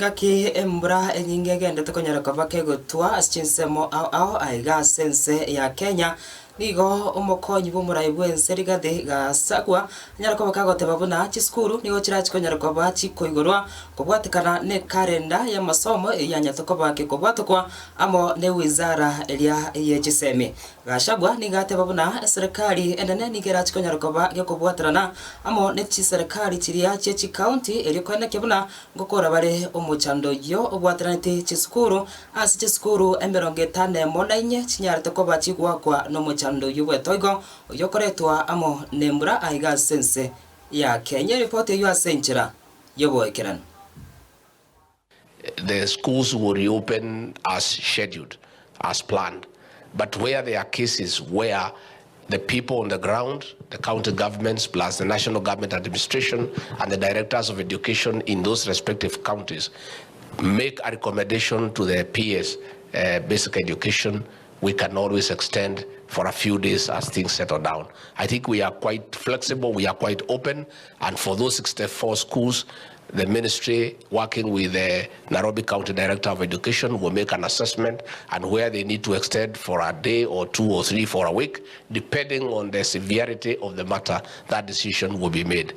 Ngaki embura enyinge gendete konyara kabake gotwa aschinsemo ao aiga sense ya Kenya Nigo omokonyi b'omurayi bwense Rigathi Gachagua nyara kabaka goteba buna Chisukuru nigo chirachi konyara kaba Koigorwa Kobwatekana ne Ekalenda ya masomo yanyatoko bake Kobwatekwa amo ne wizara elia yechisemi Gachagua nigateba buna serikali enene nigerachi konyara kaba gekobwaterana amo ne serikali chiria chechi county elikwenda kebuna ngokora bare omochando yo obwateranite Chisukuru asi Chisukuru 54 chinyarete koba chigwakwa no mochando yubwetoigo yokoretwa amo nembura aiga sense ya Kenya. Report you asenchera yoboekerana. The schools will reopen as scheduled, as planned. But where there are cases where the people on the ground, the county governments, plus the national government administration and the directors of education in those respective counties make a recommendation to the PS, basic education, we can always extend for a few days as things settle down. I think we are quite flexible, we are quite open, and for those 64 schools, the ministry, working with the Nairobi County Director of Education, will make an assessment and where they need to extend for a day or 2 or 3 for a week, depending on the severity of the matter, that decision will be made.